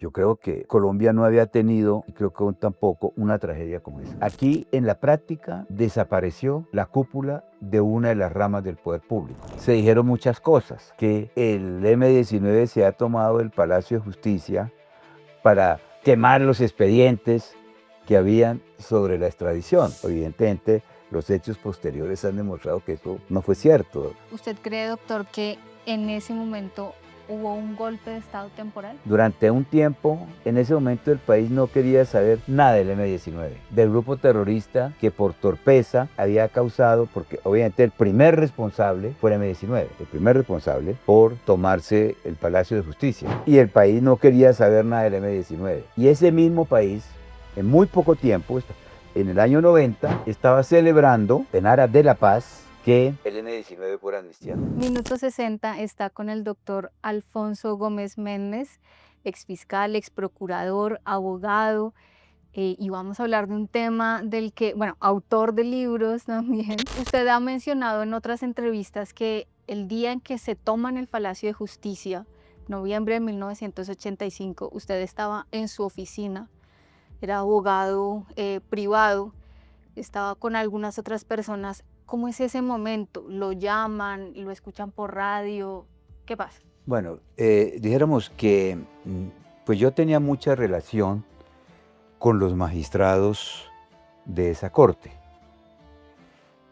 Yo creo que Colombia no había tenido, y creo que aún tampoco, una tragedia como esa. Aquí, en la práctica, desapareció la cúpula de una de las ramas del poder público. Se dijeron muchas cosas, que el M-19 se ha tomado el Palacio de Justicia para quemar los expedientes que habían sobre la extradición. Evidentemente, los hechos posteriores han demostrado que eso no fue cierto. ¿Usted cree, doctor, que en ese momento hubo un golpe de Estado temporal? Durante un tiempo, en ese momento el país no quería saber nada del M-19, del grupo terrorista que por torpeza había causado, porque obviamente el primer responsable fue el M-19, el primer responsable por tomarse el Palacio de Justicia. Y el país no quería saber nada del M-19. Y ese mismo país, en muy poco tiempo, en el año 90, estaba celebrando en aras de la paz que el M-19 fuera amnistiado. Minuto 60 está con el doctor Alfonso Gómez Méndez, exfiscal, exprocurador, abogado, y vamos a hablar de un tema del que, bueno, autor de libros también. Usted ha mencionado en otras entrevistas que el día en que se toman el Palacio de Justicia, noviembre de 1985, usted estaba en su oficina, era abogado privado, estaba con algunas otras personas. ¿Cómo es ese momento? ¿Lo llaman? ¿Lo escuchan por radio? ¿Qué pasa? Bueno, dijéramos que pues yo tenía mucha relación con los magistrados de esa corte,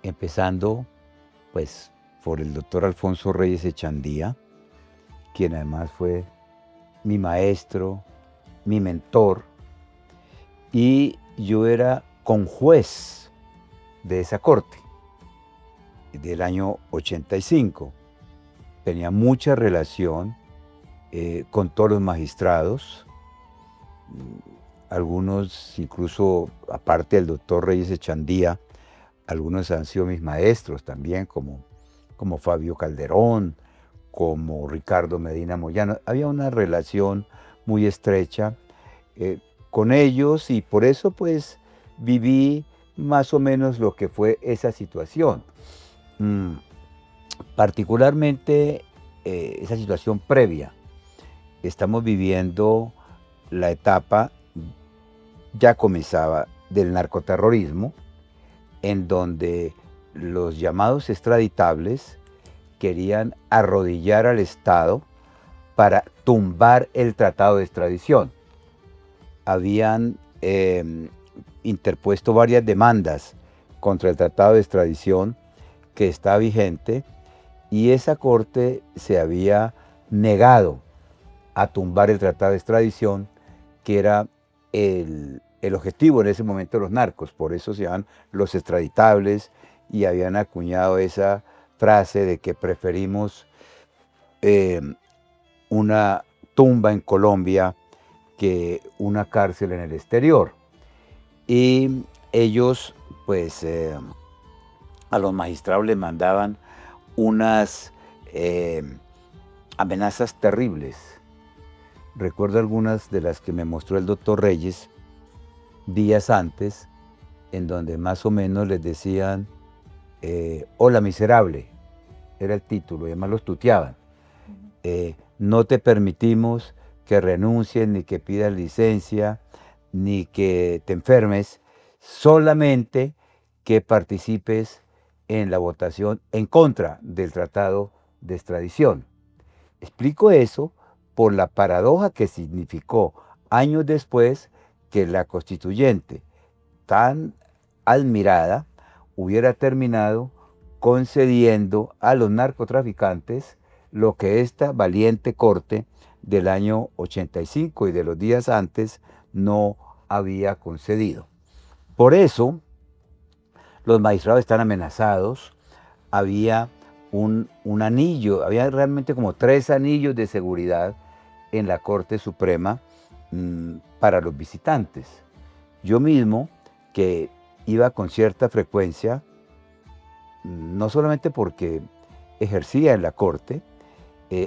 empezando pues por el doctor Alfonso Reyes Echandía, quien además fue mi maestro, mi mentor, y yo era conjuez de esa corte del año 85. Tenía mucha relación con todos los magistrados, algunos incluso, aparte del doctor Reyes Echandía, algunos han sido mis maestros también, como Fabio Calderón, como Ricardo Medina Moyano. Había una relación muy estrecha con ellos y por eso pues viví más o menos lo que fue esa situación. Particularmente esa situación previa. Estamos viviendo la etapa, ya comenzaba, del narcoterrorismo, en donde los llamados extraditables querían arrodillar al Estado para tumbar el tratado de extradición. Habían interpuesto varias demandas contra el tratado de extradición que está vigente, y esa corte se había negado a tumbar el tratado de extradición, que era el objetivo en ese momento de los narcos. Por eso se llaman los extraditables, y habían acuñado esa frase de que preferimos una tumba en Colombia que una cárcel en el exterior. Y ellos, pues, a los magistrados les mandaban unas amenazas terribles. Recuerdo algunas de las que me mostró el doctor Reyes días antes, en donde más o menos les decían, hola miserable, era el título, y además los tuteaban. No te permitimos que renuncies, ni que pidas licencia, ni que te enfermes, solamente que participes en la votación en contra del tratado de extradición. Explico eso por la paradoja que significó años después que la constituyente, tan admirada, hubiera terminado concediendo a los narcotraficantes lo que esta valiente corte del año 85 y de los días antes no había concedido. Por eso, los magistrados están amenazados. Había un anillo, había realmente como 3 anillos de seguridad en la Corte Suprema para los visitantes. Yo mismo, que iba con cierta frecuencia, no solamente porque ejercía en la Corte,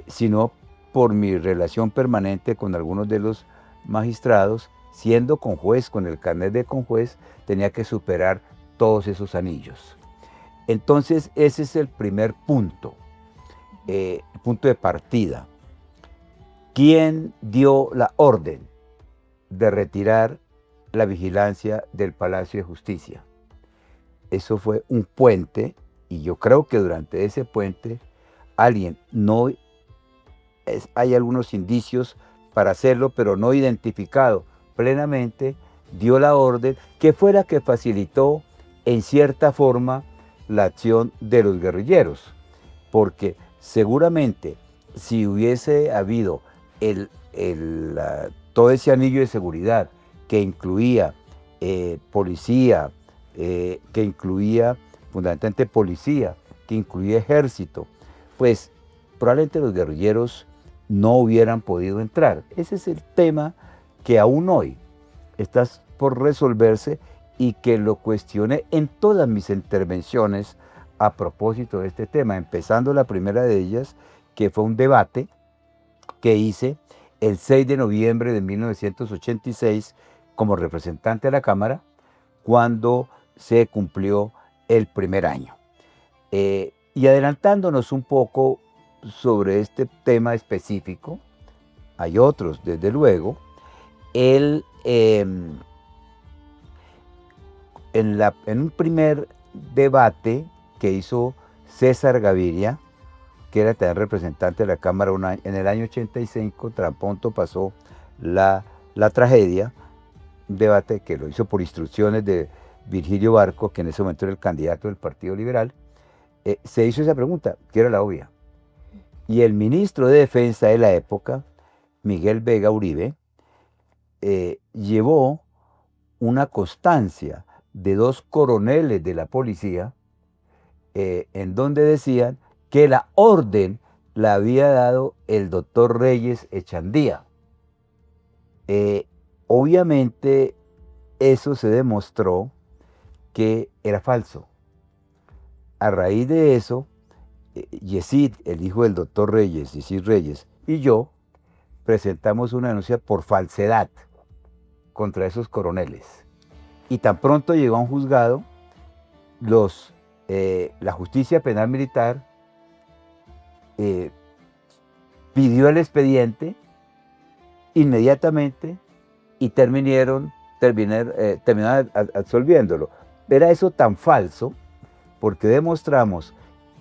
sino por mi relación permanente con algunos de los magistrados, siendo conjuez, con el carnet de conjuez, tenía que superar todos esos anillos. Entonces, ese es el primer punto, punto de partida. ¿Quién dio la orden de retirar la vigilancia del Palacio de Justicia. Eso fue un puente, y yo creo que durante ese puente hay algunos indicios para hacerlo, pero no identificado plenamente, dio la orden que fue la que facilitó en cierta forma la acción de los guerrilleros, porque seguramente si hubiese habido todo ese anillo de seguridad que incluía policía, que incluía fundamentalmente policía, que incluía ejército, pues probablemente los guerrilleros no hubieran podido entrar. Ese es el tema que aún hoy está por resolverse y que lo cuestioné en todas mis intervenciones a propósito de este tema, empezando la primera de ellas, que fue un debate que hice el 6 de noviembre de 1986 como representante de la Cámara, cuando se cumplió el primer año. Y adelantándonos un poco sobre este tema específico, hay otros desde luego, en un primer debate que hizo César Gaviria, que era también representante de la Cámara en el año 85, tan pronto pasó la tragedia, un debate que lo hizo por instrucciones de Virgilio Barco, que en ese momento era el candidato del Partido Liberal, se hizo esa pregunta, que era la obvia. Y el ministro de Defensa de la época, Miguel Vega Uribe, llevó una constancia de 2 coroneles de la policía, en donde decían que la orden la había dado el doctor Reyes Echandía. Obviamente eso se demostró que era falso. A raíz de eso, Yesid, el hijo del doctor Reyes, Yesid Reyes, y yo presentamos una denuncia por falsedad contra esos coroneles. Y tan pronto llegó a un juzgado, la justicia penal militar pidió el expediente inmediatamente y terminaron absolviéndolo. Era eso tan falso porque demostramos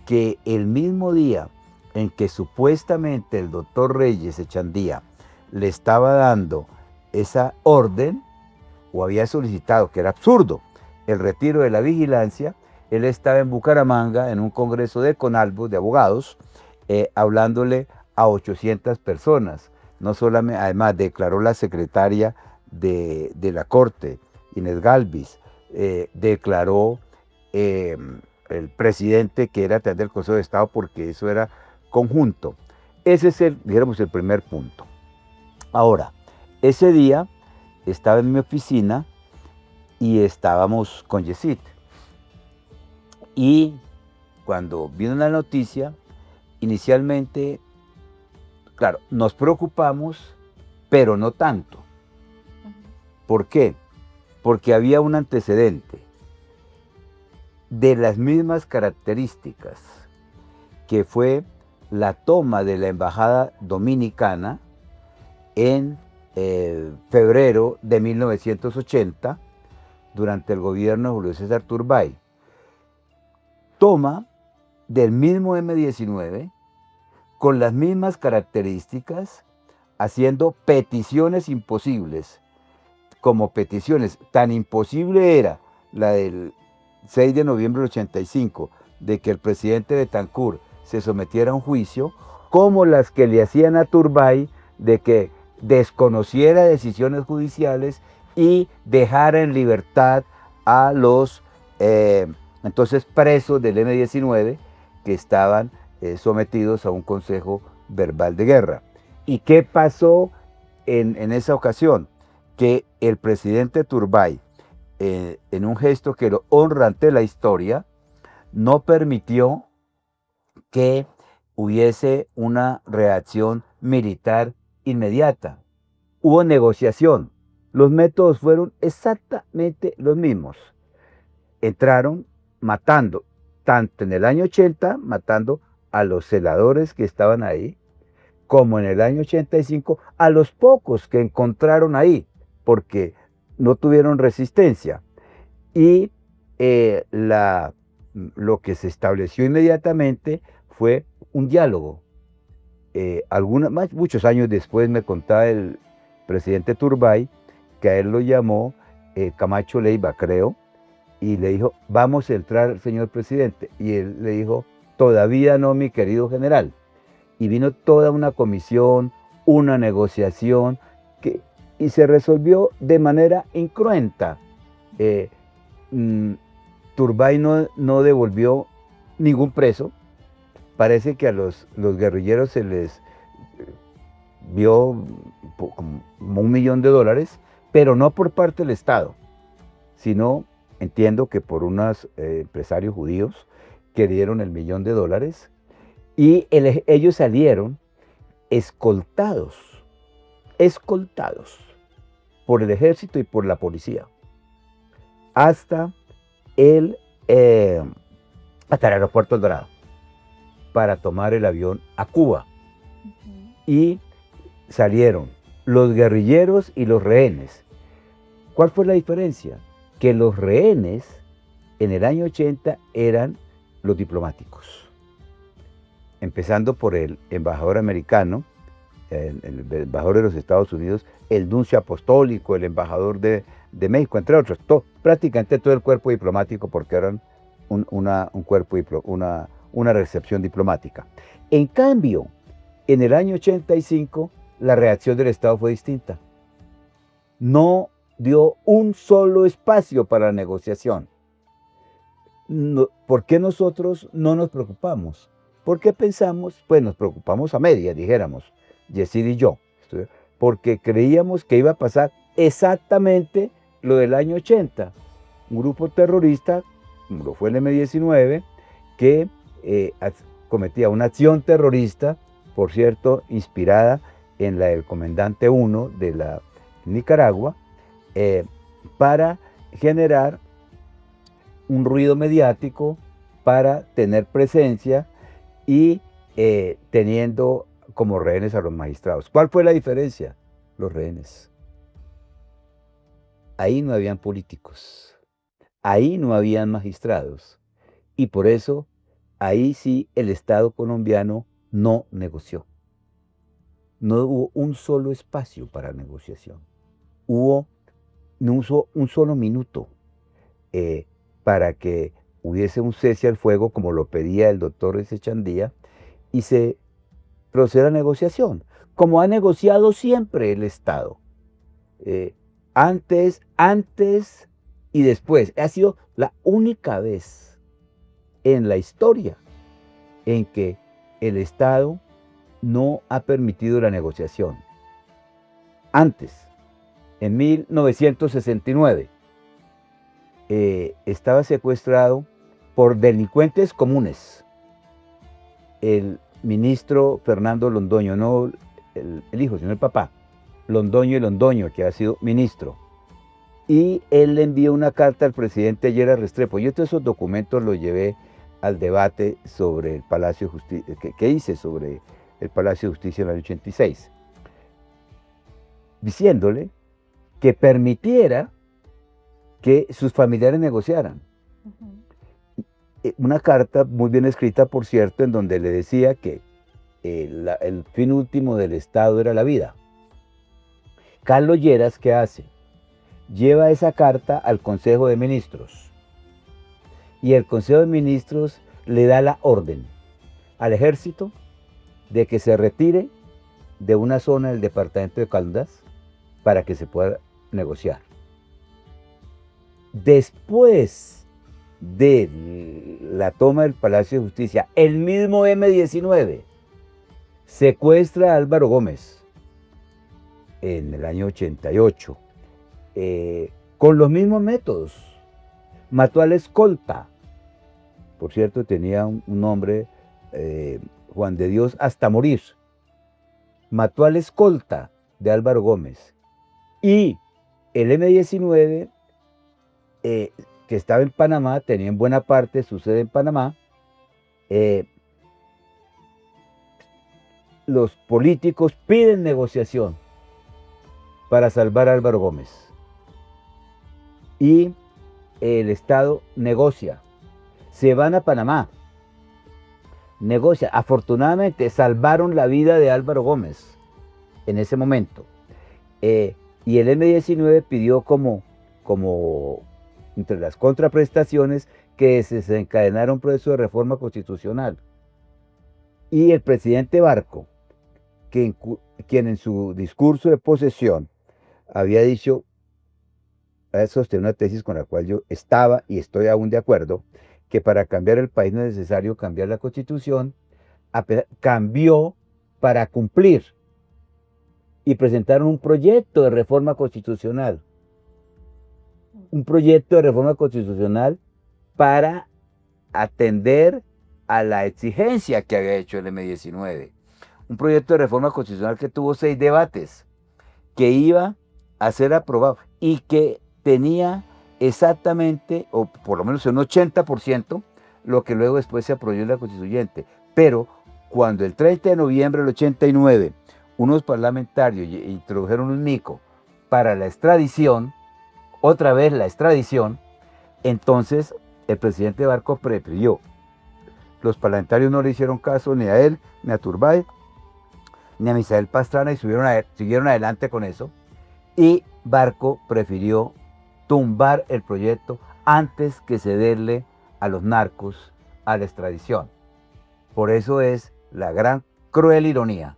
que el mismo día en que supuestamente el doctor Reyes Echandía le estaba dando esa orden, o había solicitado, que era absurdo, el retiro de la vigilancia, él estaba en Bucaramanga en un congreso de Conalbos, de abogados, hablándole a 800 personas. No solamente, además declaró la secretaria de la Corte, Inés Galvis, declaró el presidente, que era del Consejo de Estado, porque eso era conjunto. Ese es el primer punto. Ahora, ese día estaba en mi oficina y estábamos con Yesid. Y cuando vino la noticia, inicialmente, claro, nos preocupamos, pero no tanto. ¿Por qué? Porque había un antecedente de las mismas características, que fue la toma de la embajada dominicana en febrero de 1980, durante el gobierno de Julio César Turbay. Toma del mismo M-19, con las mismas características, haciendo peticiones imposibles, como peticiones. Tan imposible era la del 6 de noviembre del 85, de que el presidente Betancur se sometiera a un juicio, como las que le hacían a Turbay de que desconociera decisiones judiciales y dejara en libertad a los entonces presos del M-19 que estaban sometidos a un consejo verbal de guerra. ¿Y qué pasó en esa ocasión? Que el presidente Turbay, en un gesto que lo honra ante la historia, no permitió que hubiese una reacción militar inmediata. Hubo negociación. Los métodos fueron exactamente los mismos. Entraron matando, tanto en el año 80, matando a los celadores que estaban ahí, como en el año 85, a los pocos que encontraron ahí, porque no tuvieron resistencia. Y lo que se estableció inmediatamente fue un diálogo. Muchos años después me contaba el presidente Turbay que a él lo llamó Camacho Leiva, creo, y le dijo, vamos a entrar, señor presidente. Y él le dijo, todavía no, mi querido general. Y vino toda una comisión, una negociación, y se resolvió de manera incruenta. Turbay no devolvió ningún preso. Parece que a los guerrilleros se les vio como $1.000.000, pero no por parte del Estado, sino, entiendo que por unos empresarios judíos que dieron el $1.000.000, y ellos salieron escoltados por el ejército y por la policía, hasta el aeropuerto El Dorado, para tomar el avión a Cuba. Y salieron los guerrilleros y los rehenes. ¿Cuál fue la diferencia? Que los rehenes en el año 80 eran los diplomáticos, empezando por el embajador americano, el embajador de los Estados Unidos, el nuncio apostólico, el embajador de México, entre otros, prácticamente todo el cuerpo diplomático, porque eran una recepción diplomática. En cambio, en el año 85, la reacción del Estado fue distinta. No dio un solo espacio para la negociación. ¿Por qué nosotros no nos preocupamos? Porque pensamos, pues nos preocupamos a medias, dijéramos, Yesid y yo, porque creíamos que iba a pasar exactamente lo del año 80. Un grupo terrorista, como lo fue el M-19, que cometía una acción terrorista, por cierto, inspirada en la del comandante 1 de la Nicaragua, para generar un ruido mediático, para tener presencia y teniendo como rehenes a los magistrados. ¿Cuál fue la diferencia? Los rehenes. Ahí no habían políticos, ahí no habían magistrados, y por eso ahí sí el Estado colombiano no negoció. No hubo un solo espacio para negociación. No usó un solo minuto para que hubiese un cese al fuego, como lo pedía el doctor Echandía, y se proceda a negociación, como ha negociado siempre el Estado. Antes y después. Ha sido la única vez en la historia en que el Estado no ha permitido la negociación. Antes, en 1969, estaba secuestrado por delincuentes comunes el ministro Fernando Londoño, no el hijo, sino el papá, Londoño y Londoño, que ha sido ministro. Y él le envió una carta al presidente Lleras Restrepo. Yo todos esos documentos los llevé al debate sobre el Palacio de Justicia, que hice sobre el Palacio de Justicia en el año 86, diciéndole que permitiera que sus familiares negociaran. Una carta muy bien escrita, por cierto, en donde le decía que el fin último del Estado era la vida. Carlos Lleras, ¿qué hace? Lleva esa carta al Consejo de Ministros, y el Consejo de Ministros le da la orden al ejército de que se retire de una zona del departamento de Caldas para que se pueda negociar. Después de la toma del Palacio de Justicia, el mismo M-19 secuestra a Álvaro Gómez en el año 88, con los mismos métodos. Mató al escolta, por cierto, tenía un nombre, Juan de Dios hasta morir. Mató al escolta de Álvaro Gómez, y el M-19, que estaba en Panamá, tenía en buena parte su sede en Panamá. Los políticos piden negociación, para salvar a Álvaro Gómez. Y el Estado negocia. Se van a Panamá. Negocia. Afortunadamente salvaron la vida de Álvaro Gómez en ese momento. Y el M-19 pidió como entre las contraprestaciones que se desencadenara un proceso de reforma constitucional. Y el presidente Barco, quien en su discurso de posesión había dicho, ha sostenido una tesis con la cual yo estaba y estoy aún de acuerdo, que para cambiar el país no es necesario cambiar la Constitución, cambió para cumplir y presentaron un proyecto de reforma constitucional. Un proyecto de reforma constitucional para atender a la exigencia que había hecho el M-19. Un proyecto de reforma constitucional que tuvo 6 debates, que iba a ser aprobado y que tenía exactamente, o por lo menos un 80%, lo que luego después se aprobó en la constituyente. Pero cuando el 30 de noviembre del 89, unos parlamentarios introdujeron un NICO para la extradición, otra vez la extradición, entonces el presidente Barco prefirió. Los parlamentarios no le hicieron caso ni a él, ni a Turbay, ni a Misael Pastrana y siguieron adelante con eso. Y Barco prefirió tumbar el proyecto antes que cederle a los narcos a la extradición. Por eso es la gran cruel ironía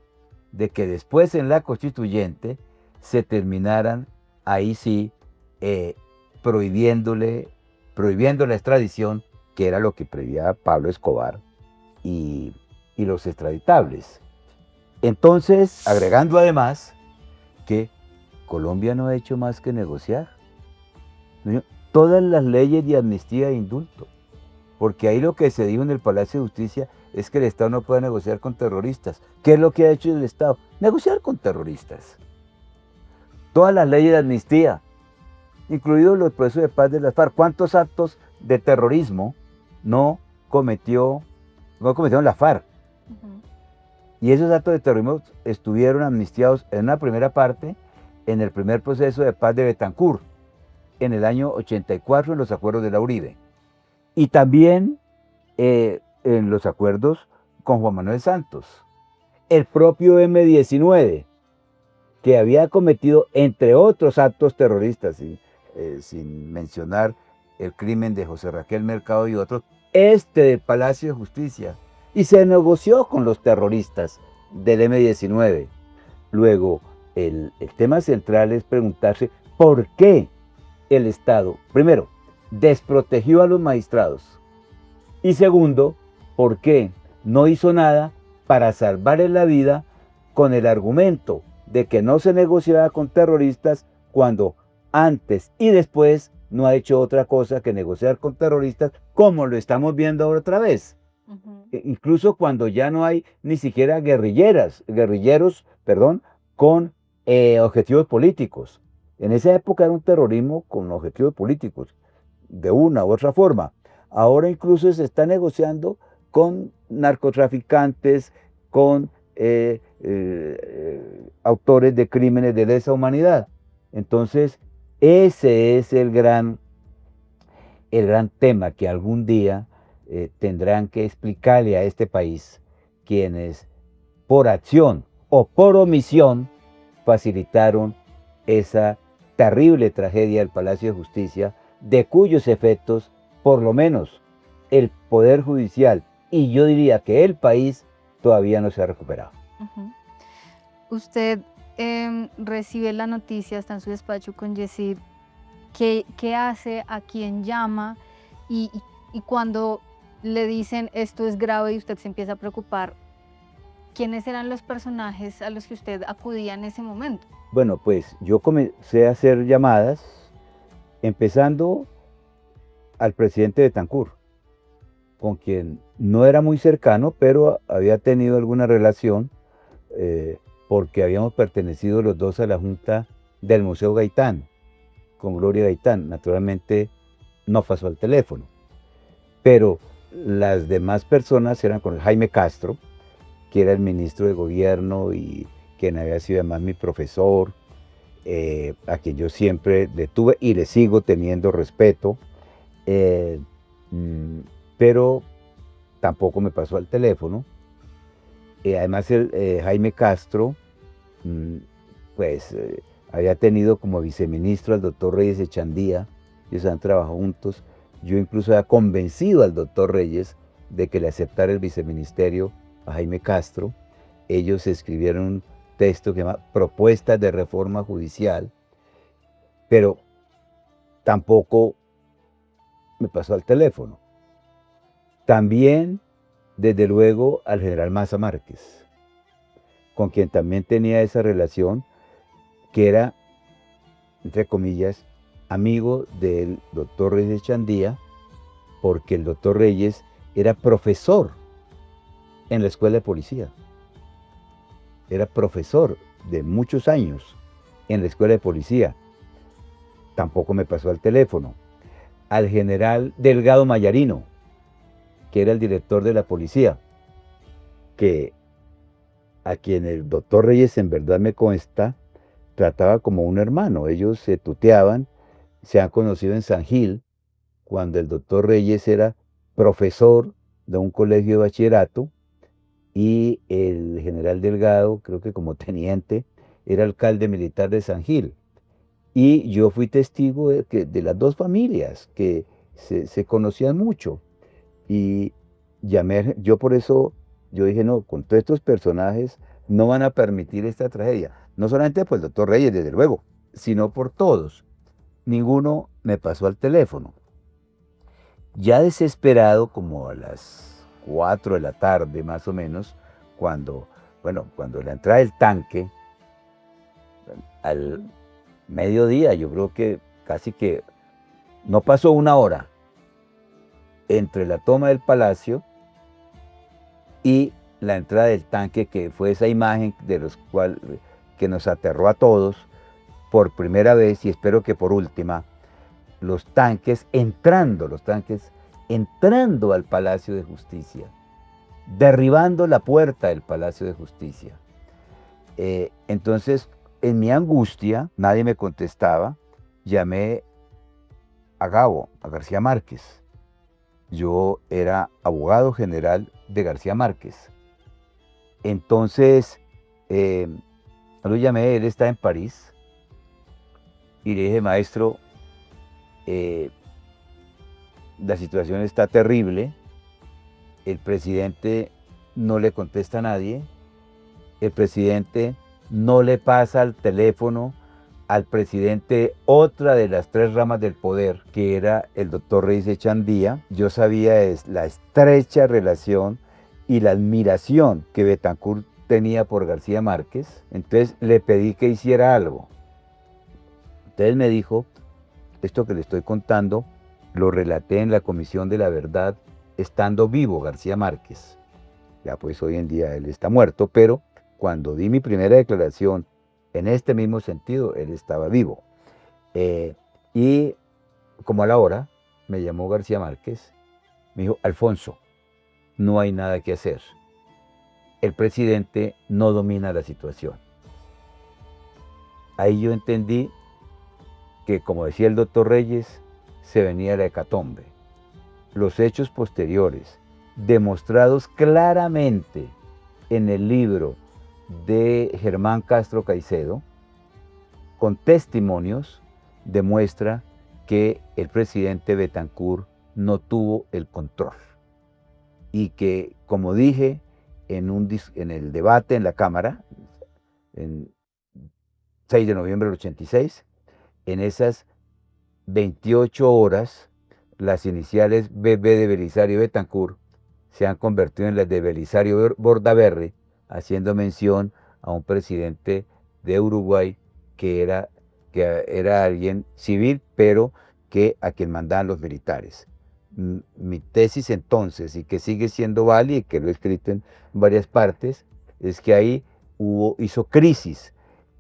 de que después en la constituyente se terminaran ahí sí prohibiendo la extradición, que era lo que preveía Pablo Escobar y los extraditables. Entonces, agregando además que Colombia no ha hecho más que negociar todas las leyes de amnistía e indulto, porque ahí lo que se dijo en el Palacio de Justicia es que el Estado no puede negociar con terroristas. ¿Qué es lo que ha hecho el Estado? Negociar con terroristas. Todas las leyes de amnistía, incluidos los procesos de paz de las FARC. ¿Cuántos actos de terrorismo no cometieron la FARC? Y esos actos de terrorismo estuvieron amnistiados en una primera parte, en el primer proceso de paz de Betancourt, en el año 84, en los acuerdos de la Uribe. Y también en los acuerdos con Juan Manuel Santos. El propio M-19, que había cometido, entre otros actos terroristas, sin mencionar el crimen de José Raquel Mercado y otros, del Palacio de Justicia, y se negoció con los terroristas del M-19. Luego, el tema central es preguntarse por qué el Estado, primero, desprotegió a los magistrados, y segundo, por qué no hizo nada para salvarles la vida con el argumento de que no se negociaba con terroristas, cuando antes y después no ha hecho otra cosa que negociar con terroristas, como lo estamos viendo ahora otra vez. Incluso cuando ya no hay ni siquiera guerrilleros, con objetivos políticos. En esa época era un terrorismo con objetivos políticos, de una u otra forma. Ahora incluso se está negociando con narcotraficantes, con autores de crímenes de lesa humanidad. Entonces, ese es el gran tema que algún día tendrán que explicarle a este país quienes por acción o por omisión facilitaron esa terrible tragedia del Palacio de Justicia, de cuyos efectos, por lo menos, el Poder Judicial y yo diría que el país todavía no se ha recuperado. Usted recibe la noticia, está en su despacho con Yesid, ¿qué hace, a quién llama? Y cuando le dicen esto es grave y usted se empieza a preocupar, ¿quiénes eran los personajes a los que usted acudía en ese momento? Bueno, pues yo comencé a hacer llamadas, empezando al presidente Betancourt, con quien no era muy cercano, pero había tenido alguna relación, porque habíamos pertenecido los dos a la junta del Museo Gaitán, con Gloria Gaitán. Naturalmente no pasó al teléfono, pero las demás personas eran con Jaime Castro, que era el ministro de gobierno y quien había sido además mi profesor, a quien yo siempre le tuve y le sigo teniendo respeto, eh, mm, pero tampoco me pasó al teléfono. Además, Jaime Castro, mm, pues había tenido como viceministro al doctor Reyes Echandía, ellos han trabajado juntos. Yo incluso había convencido al doctor Reyes de que le aceptara el viceministerio a Jaime Castro. Ellos escribieron un texto que se llama Propuestas de Reforma Judicial, pero tampoco me pasó al teléfono. También, desde luego, al general Maza Márquez, con quien también tenía esa relación, que era, entre comillas, amigo del doctor Reyes Echandía, porque el doctor Reyes era profesor en la escuela de policía. Era profesor de muchos años en la escuela de policía. Tampoco me pasó al teléfono. Al general Delgado Mayarino, que era el director de la policía, a quien el doctor Reyes, en verdad me consta, trataba como un hermano. Ellos se tuteaban, se han conocido en San Gil, cuando el doctor Reyes era profesor de un colegio de bachillerato y el general Delgado, creo que como teniente, era alcalde militar de San Gil. Y yo fui testigo de las dos familias que se conocían mucho. Y yo por eso, yo dije, no, con todos estos personajes no van a permitir esta tragedia. No solamente por el doctor Reyes, desde luego, sino por todos. Ninguno me pasó al teléfono. Ya desesperado, como a las 4 de la tarde más o menos, cuando la entrada del tanque, al mediodía, yo creo que casi que no pasó una hora entre la toma del palacio y la entrada del tanque, que fue esa imagen que nos aterró a todos por primera vez y espero que por última, los tanques entrando al Palacio de Justicia, derribando la puerta del Palacio de Justicia. Entonces, en mi angustia, nadie me contestaba, llamé a García Márquez. Yo era abogado general de García Márquez. Entonces, lo llamé, él está en París, y le dije, maestro, la situación está terrible, el presidente no le contesta a nadie, el presidente no le pasa al teléfono al presidente otra de las tres ramas del poder, que era el doctor Reyes Echandía. Yo sabía la estrecha relación y la admiración que Betancourt tenía por García Márquez, entonces le pedí que hiciera algo. Entonces me dijo, esto que le estoy contando, lo relaté en la Comisión de la Verdad, estando vivo García Márquez. Ya pues hoy en día él está muerto, pero cuando di mi primera declaración en este mismo sentido, él estaba vivo. Y como a la hora, me llamó García Márquez, me dijo, Alfonso, no hay nada que hacer. El presidente no domina la situación. Ahí yo entendí que, como decía el doctor Reyes, se venía la hecatombe. Los hechos posteriores, demostrados claramente en el libro de Germán Castro Caicedo, con testimonios, demuestra que el presidente Betancourt no tuvo el control. Y que, como dije en el debate en la Cámara, en 6 de noviembre del 86, en esas 28 horas, las iniciales BB de Belisario Betancourt se han convertido en las de Belisario Bordaberry, haciendo mención a un presidente de Uruguay que era alguien civil, pero a quien mandaban los militares. Mi tesis entonces, y que sigue siendo válida y que lo he escrito en varias partes, es que ahí hizo crisis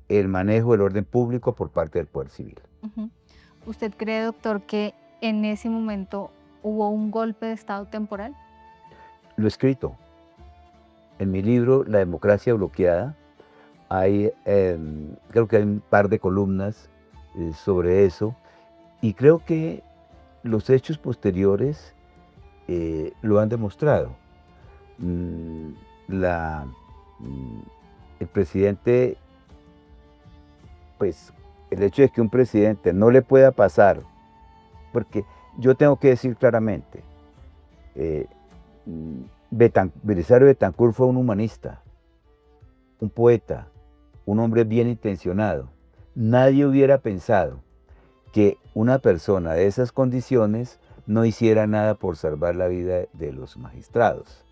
el manejo del orden público por parte del poder civil. ¿Usted cree, doctor, que en ese momento hubo un golpe de Estado temporal? Lo he escrito en mi libro La democracia bloqueada, hay, creo que hay un par de columnas sobre eso, y creo que los hechos posteriores lo han demostrado. Mm, la, mm, el presidente, pues el hecho de que un presidente no le pueda pasar, porque yo tengo que decir claramente, eh, Belisario Betancur fue un humanista, un poeta, un hombre bien intencionado. Nadie hubiera pensado que una persona de esas condiciones no hiciera nada por salvar la vida de los magistrados.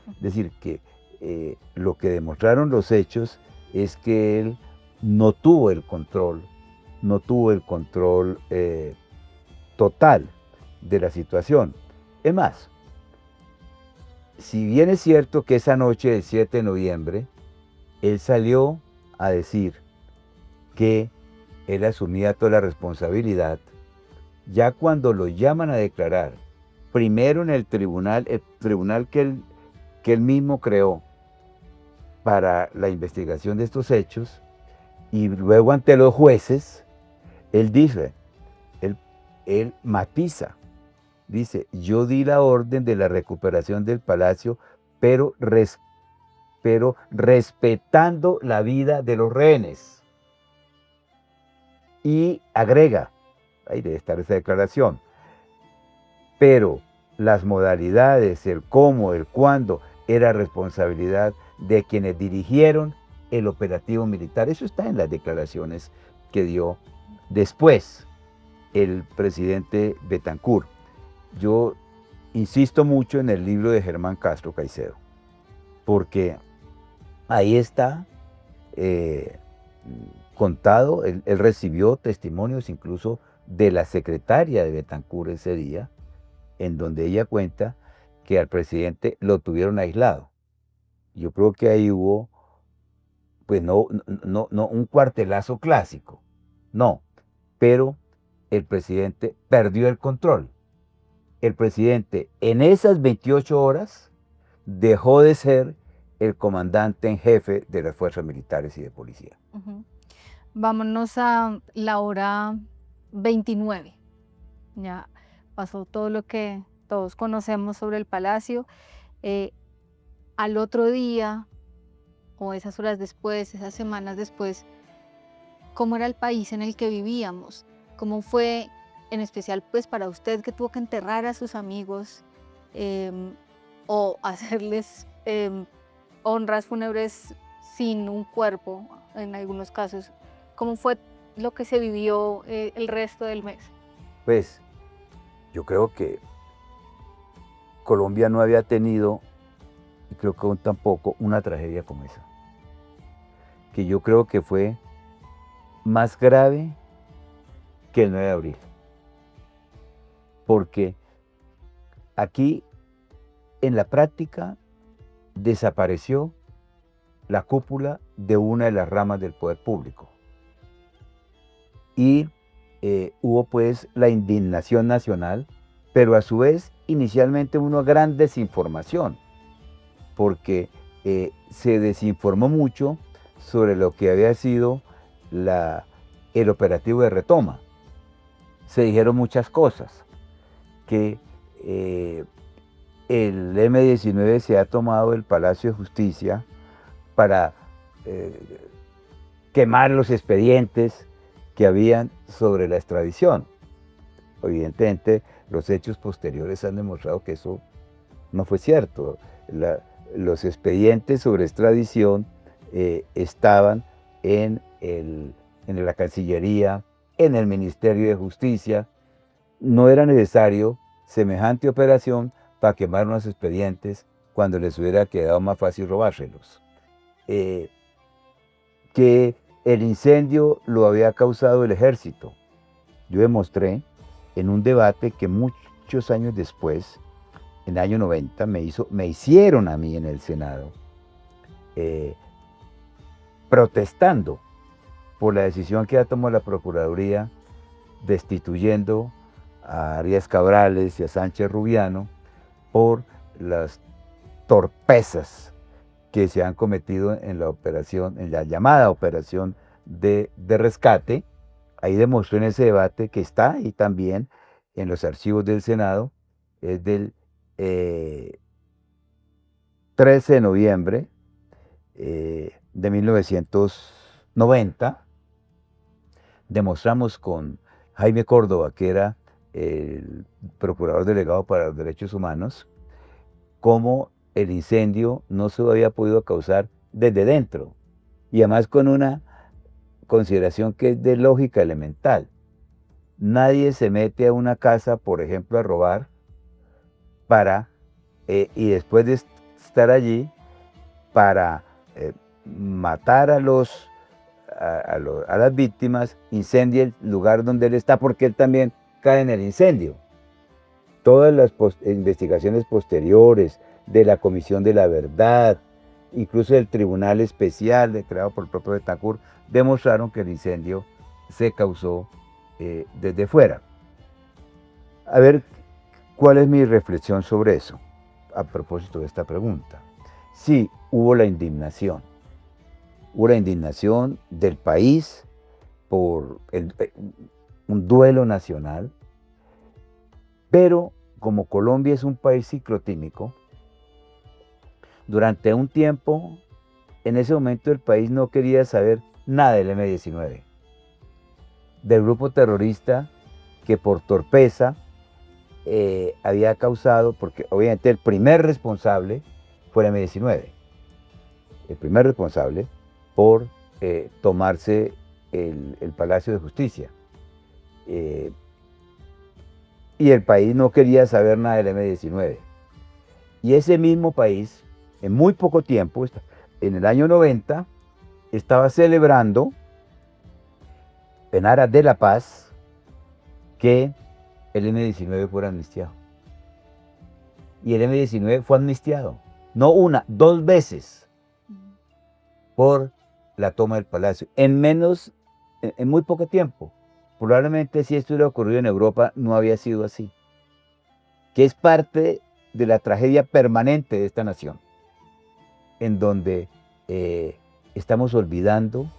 Es decir, que lo que demostraron los hechos es que él no tuvo el control, total de la situación. Es más, si bien es cierto que esa noche del 7 de noviembre, él salió a decir que él asumía toda la responsabilidad, ya cuando lo llaman a declarar, primero en el tribunal que él mismo creó para la investigación de estos hechos, y luego ante los jueces, él dice, él matiza, dice, yo di la orden de la recuperación del palacio, pero respetando la vida de los rehenes. Y agrega, ahí debe estar esa declaración, pero las modalidades, el cómo, el cuándo, era responsabilidad de quienes dirigieron el operativo militar. Eso está en las declaraciones que dio después el presidente Betancur. Yo insisto mucho en el libro de Germán Castro Caicedo, porque ahí está contado, él recibió testimonios incluso de la secretaria de Betancur ese día, en donde ella cuenta que al presidente lo tuvieron aislado. Yo creo que ahí hubo, pues no un cuartelazo clásico, no, pero el presidente perdió el control. El presidente en esas 28 horas dejó de ser el comandante en jefe de las fuerzas militares y de policía. Vámonos a la hora 29. Ya pasó todo lo que todos conocemos sobre el palacio. Al otro día, o esas horas después, esas semanas después, ¿cómo era el país en el que vivíamos? ¿Cómo fue, en especial pues para usted que tuvo que enterrar a sus amigos o hacerles honras fúnebres sin un cuerpo en algunos casos? ¿Cómo fue lo que se vivió el resto del mes? Pues yo creo que Colombia no había tenido, y creo que aún tampoco, una tragedia como esa, que yo creo que fue más grave que el 9 de abril, porque aquí en la práctica desapareció la cúpula de una de las ramas del poder público y hubo pues la indignación nacional, pero a su vez inicialmente una gran desinformación, porque se desinformó mucho sobre lo que había sido el operativo de retoma. Se dijeron muchas cosas, que el M-19 se ha tomado el Palacio de Justicia para quemar los expedientes que habían sobre la extradición. Evidentemente, los hechos posteriores han demostrado que eso no fue cierto. Los expedientes sobre extradición estaban en la Cancillería, en el Ministerio de Justicia. No era necesario semejante operación para quemar unos expedientes cuando les hubiera quedado más fácil robárselos. Que el incendio lo había causado el ejército. Yo demostré en un debate que muchos años después, en el año 90, me hicieron a mí en el Senado, protestando por la decisión que ha tomado la Procuraduría destituyendo a Arias Cabrales y a Sánchez Rubiano por las torpezas que se han cometido en la operación, en la llamada operación de rescate. Ahí demostró en ese debate que está y también en los archivos del Senado, es del 13 de noviembre de 1990. Demostramos con Jaime Córdoba, que era el procurador delegado para los derechos humanos, cómo el incendio no se había podido causar desde dentro, y además con una consideración que es de lógica elemental. Nadie se mete a una casa, por ejemplo, a robar y después de estar allí, para matar a las víctimas, incendia el lugar donde él está, porque él también cae en el incendio. Todas las investigaciones posteriores de la Comisión de la Verdad, incluso del Tribunal Especial creado por el propio Betancourt, demostraron que el incendio se causó desde fuera. A ver, ¿cuál es mi reflexión sobre eso? A propósito de esta pregunta. Sí, hubo la indignación. Hubo la indignación del país por un duelo nacional, pero como Colombia es un país ciclotímico, durante un tiempo, en ese momento el país no quería saber nada del M-19, del grupo terrorista que por torpeza había causado, porque obviamente el primer responsable fue el M-19, el primer responsable por tomarse el Palacio de Justicia. Y el país no quería saber nada del M-19. Y ese mismo país, en muy poco tiempo, en el año 90, estaba celebrando en aras de la paz que el M-19 fuera amnistiado. Y el M-19 fue amnistiado, no una, 2 veces, por la toma del palacio, en muy poco tiempo. Probablemente si esto hubiera ocurrido en Europa no había sido así, que es parte de la tragedia permanente de esta nación, en donde estamos olvidando,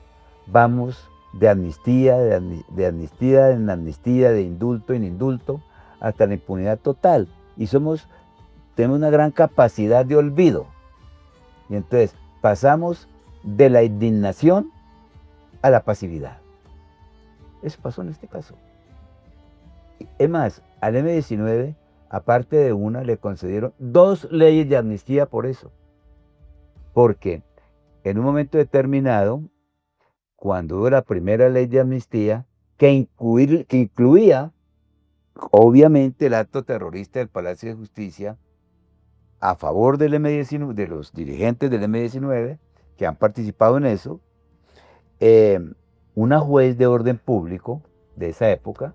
vamos de amnistía, de amnistía en amnistía, de indulto en indulto, hasta la impunidad total. Y tenemos una gran capacidad de olvido. Y entonces pasamos de la indignación a la pasividad. Eso pasó en este caso. Es más, al M-19, aparte de una, le concedieron 2 leyes de amnistía por eso. Porque en un momento determinado, cuando hubo la primera ley de amnistía, que incluía, obviamente, el acto terrorista del Palacio de Justicia a favor del M-19, de los dirigentes del M-19 que han participado en eso, una juez de orden público de esa época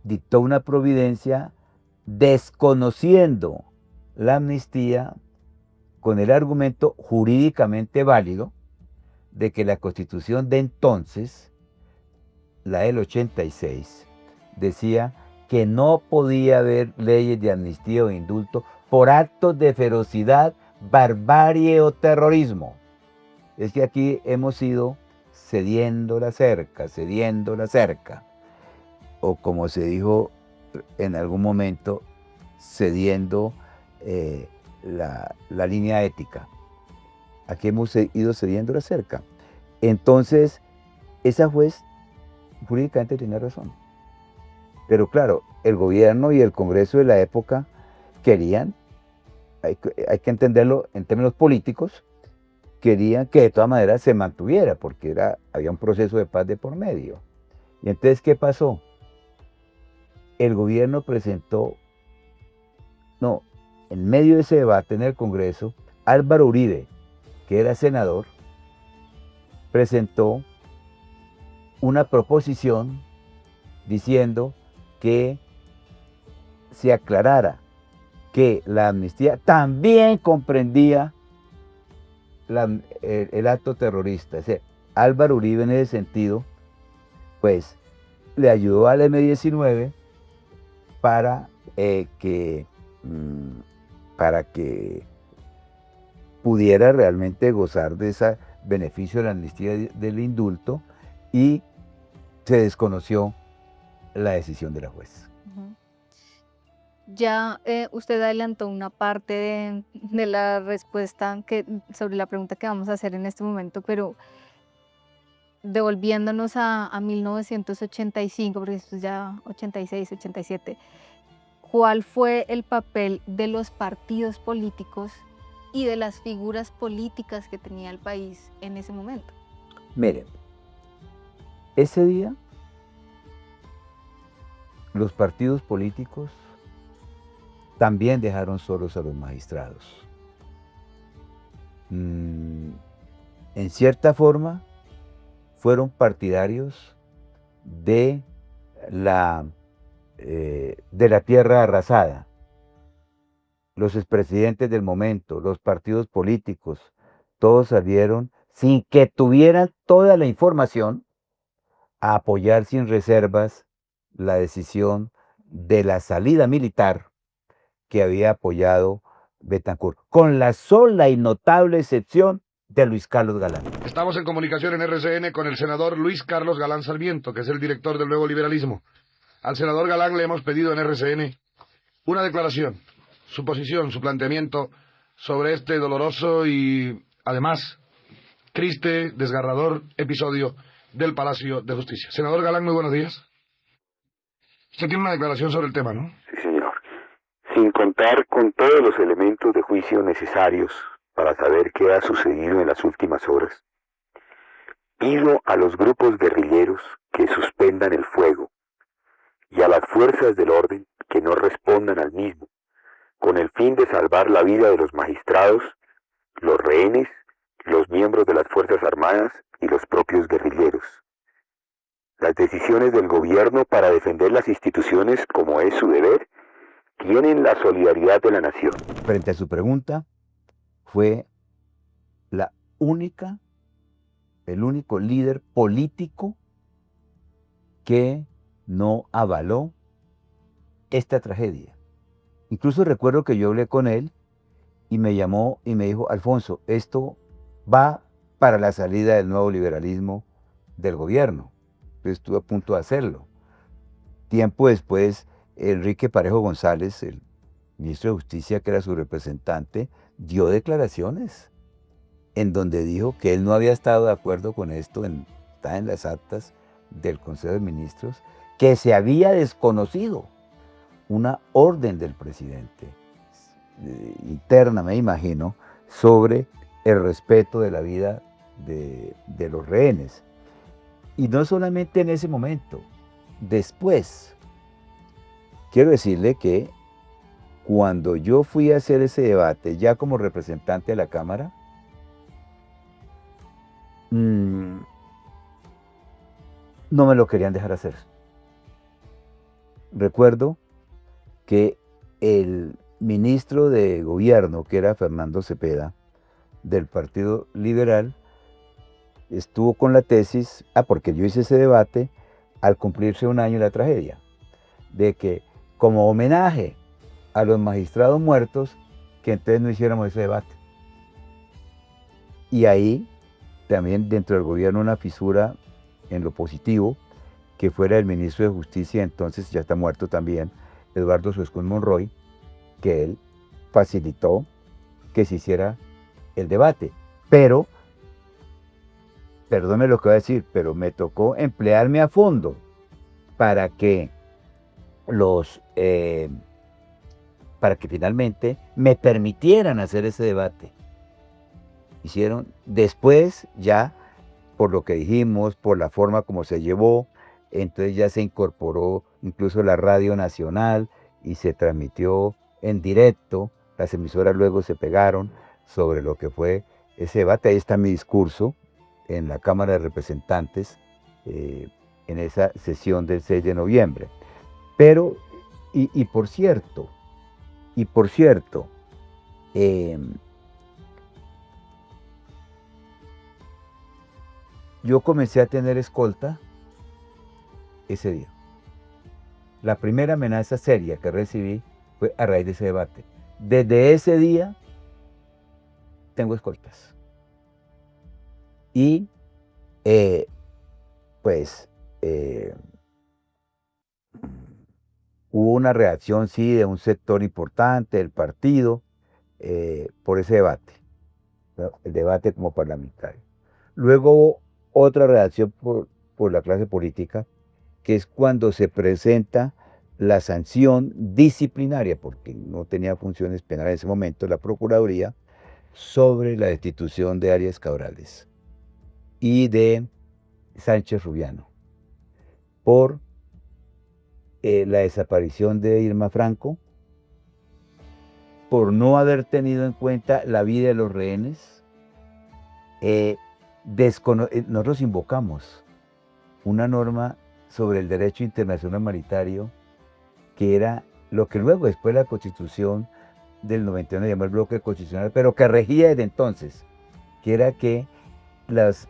dictó una providencia desconociendo la amnistía con el argumento jurídicamente válido de que la Constitución de entonces, la del 86, decía que no podía haber leyes de amnistía o indulto por actos de ferocidad, barbarie o terrorismo. Es que aquí hemos ido cediendo la cerca, o como se dijo en algún momento, cediendo la línea ética. Aquí hemos ido cediendo la cerca. Entonces, esa juez jurídicamente tenía razón. Pero claro, el gobierno y el Congreso de la época querían, hay que entenderlo en términos políticos, querían que de todas maneras se mantuviera, porque había un proceso de paz de por medio. Y entonces, ¿qué pasó? El gobierno en medio de ese debate en el Congreso, Álvaro Uribe, que era senador, presentó una proposición diciendo que se aclarara que la amnistía también comprendía el acto terrorista. Es decir, Álvaro Uribe en ese sentido, pues, le ayudó al M-19 para que pudiera realmente gozar de ese beneficio de la amnistía del indulto, y se desconoció la decisión de la juez. Ujú. Ya usted adelantó una parte de la respuesta sobre la pregunta que vamos a hacer en este momento, pero devolviéndonos a 1985, porque esto es ya 86, 87, ¿cuál fue el papel de los partidos políticos y de las figuras políticas que tenía el país en ese momento? Miren, ese día los partidos políticos también dejaron solos a los magistrados. En cierta forma, fueron partidarios de la tierra arrasada. Los expresidentes del momento, los partidos políticos, todos salieron sin que tuvieran toda la información a apoyar sin reservas la decisión de la salida militar que había apoyado Betancur, con la sola y notable excepción de Luis Carlos Galán. Estamos en comunicación en RCN con el senador Luis Carlos Galán Sarmiento, que es el director del Nuevo Liberalismo. Al senador Galán le hemos pedido en RCN una declaración, su posición, su planteamiento sobre este doloroso y, además, triste, desgarrador episodio del Palacio de Justicia. Senador Galán, muy buenos días. Usted tiene una declaración sobre el tema, ¿no? Sí, señor. Sin contar con todos los elementos de juicio necesarios para saber qué ha sucedido en las últimas horas, pido a los grupos guerrilleros que suspendan el fuego y a las fuerzas del orden que no respondan al mismo, con el fin de salvar la vida de los magistrados, los rehenes, los miembros de las Fuerzas Armadas y los propios guerrilleros. Las decisiones del gobierno para defender las instituciones, como es su deber, tienen la solidaridad de la nación. Frente a su pregunta, fue el único líder político que no avaló esta tragedia. Incluso recuerdo que yo hablé con él y me llamó y me dijo: Alfonso, esto va para la salida del nuevo liberalismo del gobierno. Yo estuve a punto de hacerlo. Tiempo después, Enrique Parejo González, el ministro de Justicia, que era su representante, dio declaraciones en donde dijo que él no había estado de acuerdo con esto, está en las actas del Consejo de Ministros, que se había desconocido una orden del presidente, interna me imagino, sobre el respeto de la vida de los rehenes. Y no solamente en ese momento, después. Quiero decirle que cuando yo fui a hacer ese debate, ya como representante de la Cámara, no me lo querían dejar hacer. Recuerdo que el ministro de Gobierno, que era Fernando Cepeda, del Partido Liberal, estuvo con la tesis, porque yo hice ese debate al cumplirse un año de la tragedia, de que como homenaje a los magistrados muertos, que entonces no hiciéramos ese debate. Y ahí también dentro del gobierno una fisura en lo positivo, que fuera el ministro de Justicia, entonces ya está muerto también, Eduardo Suescún Monroy, que él facilitó que se hiciera el debate. Pero, perdóneme lo que voy a decir, pero me tocó emplearme a fondo para que para que finalmente me permitieran hacer ese debate. Hicieron después, ya por lo que dijimos, por la forma como se llevó, entonces ya se incorporó incluso la Radio Nacional y se transmitió en directo, las emisoras luego se pegaron sobre lo que fue ese debate. Ahí está mi discurso en la Cámara de Representantes, en esa sesión del 6 de noviembre. Pero, y por cierto, yo comencé a tener escolta ese día. La primera amenaza seria que recibí fue a raíz de ese debate. Desde ese día tengo escoltas. Y pues hubo una reacción, sí, de un sector importante del partido por ese debate, ¿no? El debate como parlamentario. Luego hubo otra reacción por la clase política, que es cuando se presenta la sanción disciplinaria, porque no tenía funciones penales en ese momento, la Procuraduría, sobre la destitución de Arias Cabrales y de Sánchez Rubiano por la desaparición de Irma Franco, por no haber tenido en cuenta la vida de los rehenes. Nosotros invocamos una norma sobre el derecho internacional humanitario, que era lo que luego, después de la Constitución del 91, llamó el bloque constitucional, pero que regía desde entonces, que era que los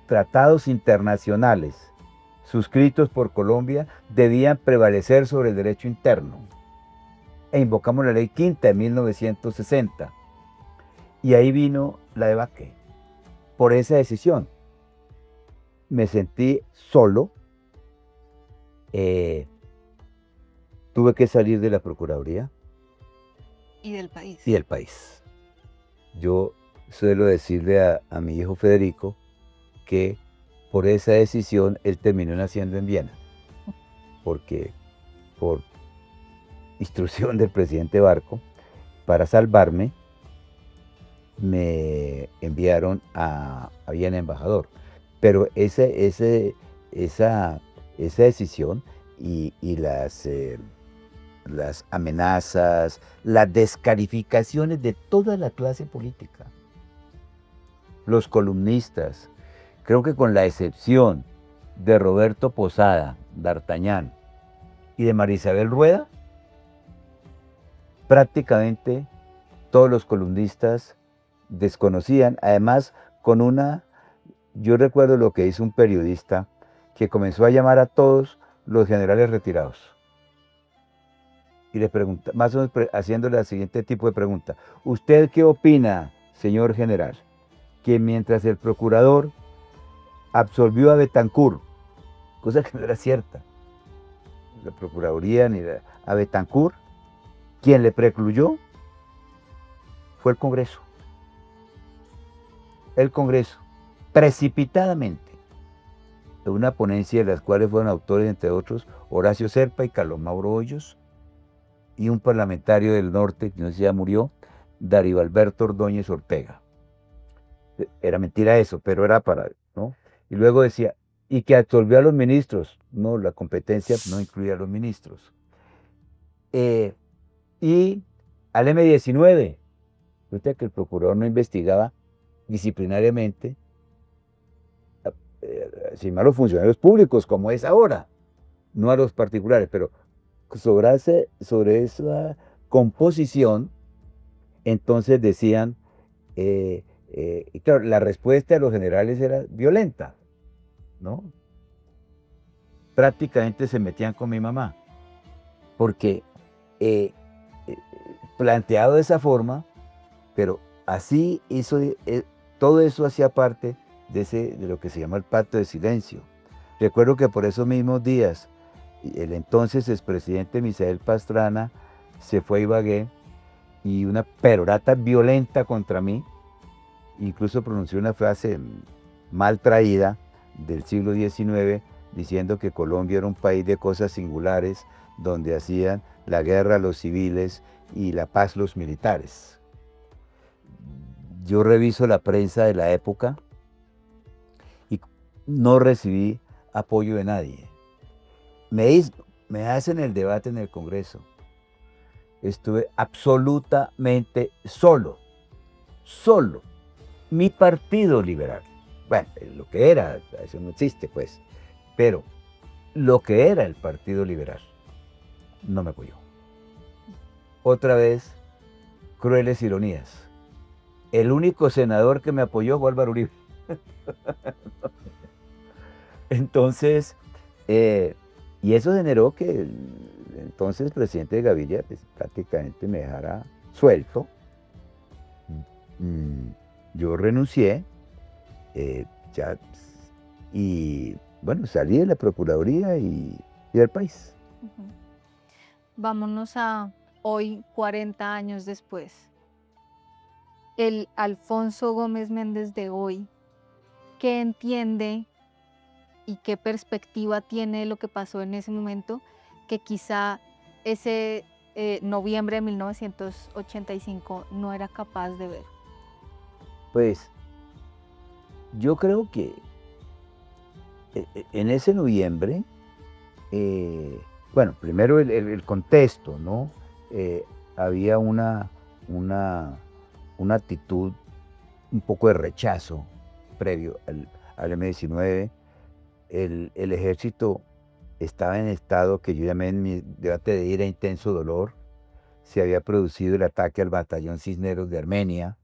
tratados internacionales suscritos por Colombia debían prevalecer sobre el derecho interno. E invocamos la Ley Quinta de 1960. Y ahí vino la debacle. Por esa decisión me sentí solo. Tuve que salir de la Procuraduría. Y del país. Y del país. Yo suelo decirle a mi hijo Federico que por esa decisión él terminó naciendo en Viena, porque por instrucción del presidente Barco, para salvarme, me enviaron a Viena embajador. Pero esa decisión y las amenazas, las descalificaciones de toda la clase política, los columnistas, creo que con la excepción de Roberto Posada, D'Artagnan y de María Isabel Rueda, prácticamente todos los columnistas desconocían, además yo recuerdo lo que hizo un periodista que comenzó a llamar a todos los generales retirados y les pregunta, más o menos haciéndole el siguiente tipo de pregunta: ¿usted qué opina, señor general, que mientras el procurador absolvió a Betancourt, cosa que no era cierta, la Procuraduría ni a Betancourt, quien le precluyó fue el Congreso? El Congreso, precipitadamente, de una ponencia de las cuales fueron autores, entre otros, Horacio Serpa y Carlos Mauro Hoyos, y un parlamentario del norte, que no sé si ya murió, Darío Alberto Ordóñez Ortega. Era mentira eso, pero era ¿no? Y luego decía, y que absolvió a los ministros. No, la competencia no incluía a los ministros. Y al M-19, resulta que el procurador no investigaba disciplinariamente sin a los funcionarios públicos, como es ahora, no a los particulares, pero sobre esa composición, entonces decían, y claro, la respuesta de los generales era violenta, ¿no? Prácticamente se metían con mi mamá, porque planteado de esa forma, pero así hizo, todo eso hacía parte de lo que se llama el pacto de silencio. Recuerdo que por esos mismos días, el entonces expresidente Misael Pastrana se fue a Ibagué y una perorata violenta contra mí, incluso pronunció una frase mal traída del siglo XIX, diciendo que Colombia era un país de cosas singulares, donde hacían la guerra los civiles y la paz los militares. Yo reviso la prensa de la época y no recibí apoyo de nadie. Me hacen el debate en el Congreso. Estuve absolutamente solo. Mi partido liberal, bueno, lo que era, eso no existe pues, pero lo que era el Partido Liberal no me apoyó. Otra vez, crueles ironías. El único senador que me apoyó fue Álvaro Uribe. Entonces, y eso generó que el entonces presidente Gaviria pues, prácticamente me dejara suelto. yo renuncié, ya, y bueno, salí de la Procuraduría y del país. Ujú. Vámonos a hoy, 40 años después. El Alfonso Gómez Méndez de hoy, ¿qué entiende y qué perspectiva tiene de lo que pasó en ese momento que quizá ese noviembre de 1985 no era capaz de ver? Pues yo creo que en ese noviembre, bueno, primero el contexto, ¿no? Había una, una actitud, un poco de rechazo previo al M-19. El ejército estaba en estado que yo llamé en mi debate de ira intenso dolor. Se había producido el ataque al batallón Cisneros de Armenia.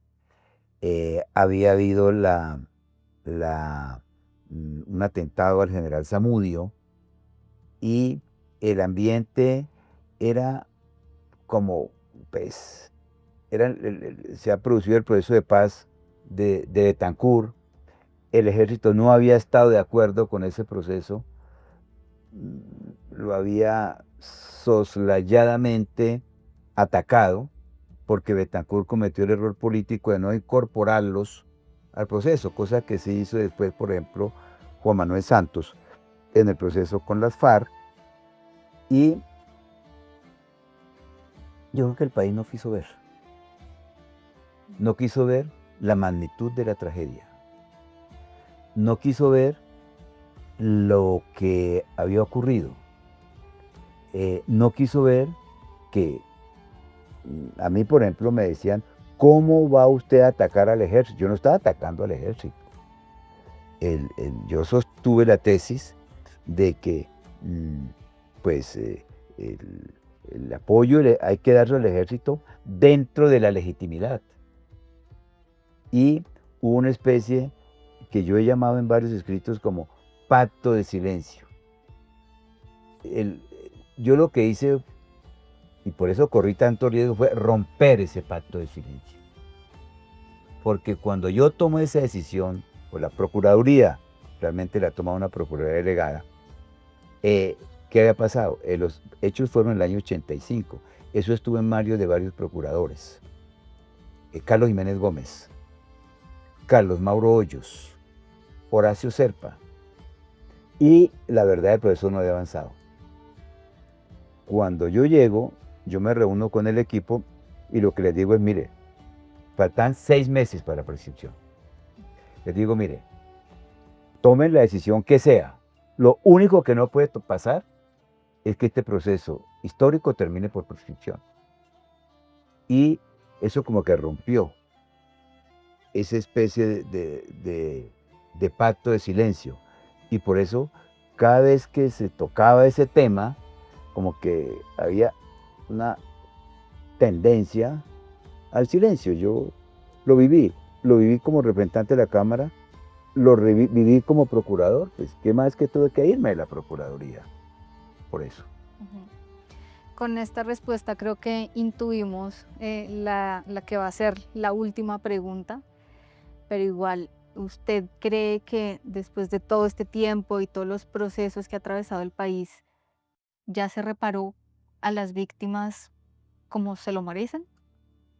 Había habido un atentado al general Zamudio, y el ambiente era como, pues, se ha producido el proceso de paz de Betancur. El ejército no había estado de acuerdo con ese proceso, lo había soslayadamente atacado, porque Betancur cometió el error político de no incorporarlos al proceso, cosa que se hizo después, por ejemplo, Juan Manuel Santos en el proceso con las FARC. Y yo creo que el país no quiso ver la magnitud de la tragedia, no quiso ver lo que había ocurrido, no quiso ver que a mí, por ejemplo, me decían, ¿cómo va usted a atacar al ejército? Yo no estaba atacando al ejército. Yo sostuve la tesis de que pues el apoyo hay que darle al ejército dentro de la legitimidad. Y hubo una especie que yo he llamado en varios escritos como pacto de silencio. Yo lo que hice, y por eso corrí tanto riesgo, fue romper ese pacto de silencio. Porque cuando yo tomé esa decisión, pues la Procuraduría, realmente la tomaba una Procuraduría delegada, ¿qué había pasado? Los hechos fueron en el año 85. Eso estuvo en manos de varios procuradores. Carlos Jiménez Gómez, Carlos Mauro Hoyos, Horacio Serpa. Y la verdad, el proceso no había avanzado. Cuando yo llego, yo me reúno con el equipo y lo que les digo es, mire, faltan 6 meses para la prescripción. Les digo, mire, tomen la decisión que sea. Lo único que no puede pasar es que este proceso histórico termine por prescripción. Y eso como que rompió esa especie de pacto de silencio. Y por eso, cada vez que se tocaba ese tema, como que había una tendencia al silencio. Yo lo viví como representante de la Cámara, viví como procurador, pues qué más que tuve que irme de la Procuraduría, por eso. Con esta respuesta creo que intuimos la que va a ser la última pregunta, pero igual, ¿usted cree que después de todo este tiempo y todos los procesos que ha atravesado el país, ya se reparó a las víctimas como se lo merecen?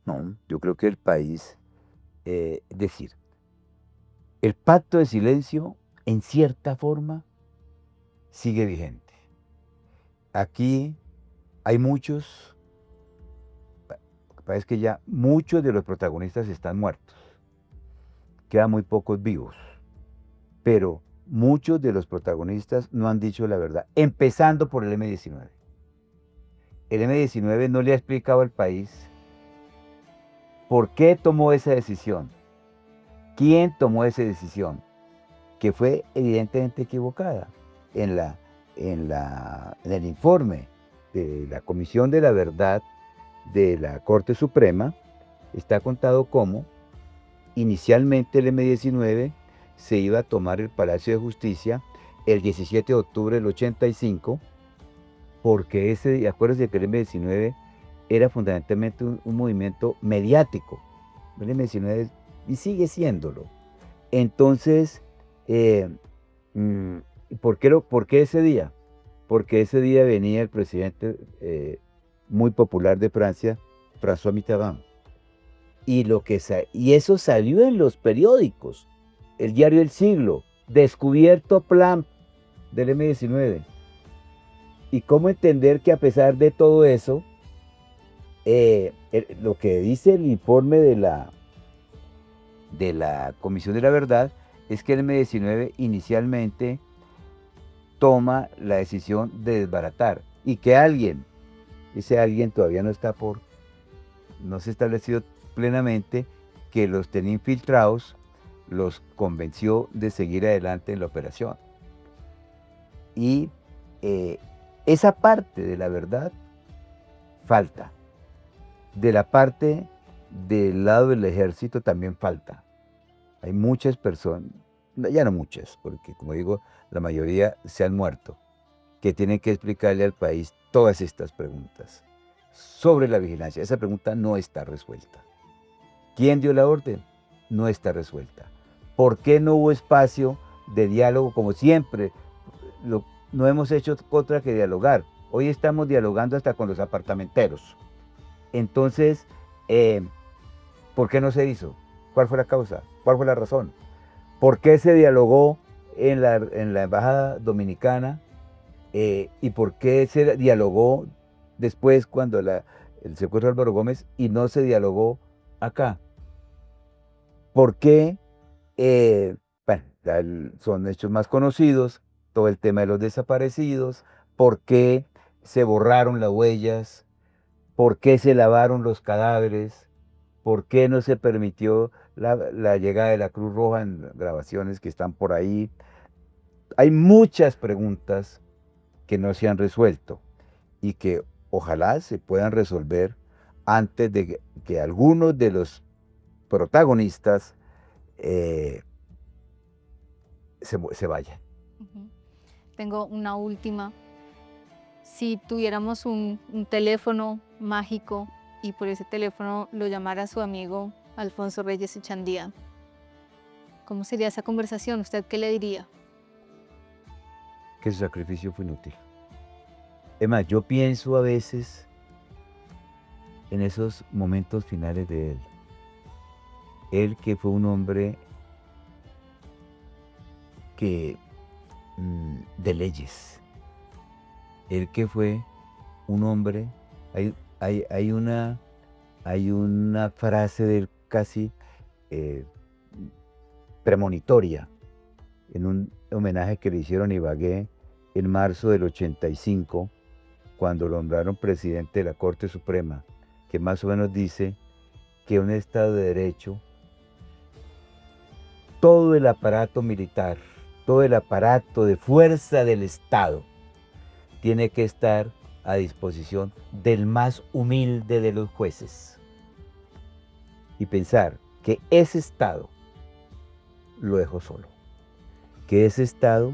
No, yo creo que el país, es decir, el pacto de silencio, en cierta forma, sigue vigente. Aquí hay muchos, parece que ya muchos de los protagonistas están muertos. Quedan muy pocos vivos. Pero muchos de los protagonistas no han dicho la verdad, empezando por el M-19. El M-19 no le ha explicado al país por qué tomó esa decisión, quién tomó esa decisión, que fue evidentemente equivocada. En el informe de la Comisión de la Verdad de la Corte Suprema está contado cómo inicialmente el M-19 se iba a tomar el Palacio de Justicia el 17 de octubre del 85, porque acuérdense que el M-19 era fundamentalmente un movimiento mediático. El M-19 y sigue siéndolo. Entonces, ¿por qué ese día? Porque ese día venía el presidente muy popular de Francia, François Mitterrand. Y eso salió en los periódicos. El diario El Siglo, descubierto plan del M-19. Y cómo entender que a pesar de todo eso, lo que dice el informe de la Comisión de la Verdad es que el M-19 inicialmente toma la decisión de desbaratar y que ese alguien todavía no se ha establecido plenamente, que los tenía infiltrados, los convenció de seguir adelante en la operación. Y esa parte de la verdad falta. De la parte del lado del ejército también falta. Hay muchas personas, ya no muchas, porque como digo, la mayoría se han muerto, que tienen que explicarle al país todas estas preguntas sobre la vigilancia. Esa pregunta no está resuelta. ¿Quién dio la orden? No está resuelta. ¿Por qué no hubo espacio de diálogo como siempre? No hemos hecho otra que dialogar. Hoy estamos dialogando hasta con los apartamenteros. Entonces, ¿por qué no se hizo? ¿Cuál fue la causa? ¿Cuál fue la razón? ¿Por qué se dialogó en la embajada dominicana? ¿Y por qué se dialogó después cuando el secuestro de Álvaro Gómez y no se dialogó acá? ¿Por qué? Bueno, son hechos más conocidos, todo el tema de los desaparecidos, ¿por qué se borraron las huellas? ¿Por qué se lavaron los cadáveres? ¿Por qué no se permitió la llegada de la Cruz Roja en grabaciones que están por ahí? Hay muchas preguntas que no se han resuelto y que ojalá se puedan resolver antes de que algunos de los protagonistas se vayan. Tengo una última. Si tuviéramos un teléfono mágico y por ese teléfono lo llamara su amigo Alfonso Reyes Echandía, ¿cómo sería esa conversación? ¿Usted qué le diría? Que su sacrificio fue inútil. Es más, yo pienso a veces en esos momentos finales de él. Él que fue un hombre de leyes. Él que fue un hombre, hay una frase de él casi premonitoria en un homenaje que le hicieron a Ibagué en marzo del 85, cuando lo nombraron presidente de la Corte Suprema, que más o menos dice que un Estado de Derecho, todo el aparato militar, todo el aparato de fuerza del Estado, tiene que estar a disposición del más humilde de los jueces. Y pensar que ese Estado lo dejó solo, que ese Estado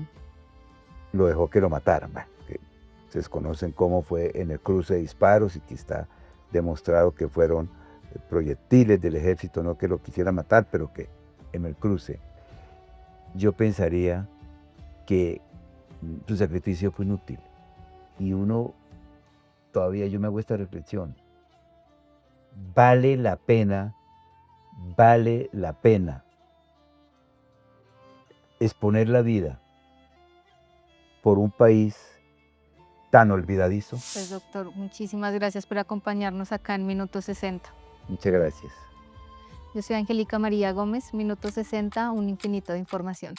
lo dejó que lo mataran. Bueno, que se desconocen cómo fue en el cruce de disparos y que está demostrado que fueron proyectiles del ejército, no que lo quisieran matar, pero que en el cruce. Yo pensaría que su sacrificio fue inútil. Y todavía yo me hago esta reflexión. Vale la pena exponer la vida por un país tan olvidadizo. Pues doctor, muchísimas gracias por acompañarnos acá en Minuto 60. Muchas gracias. Yo soy Angélica María Gómez, Minuto 60, un infinito de información.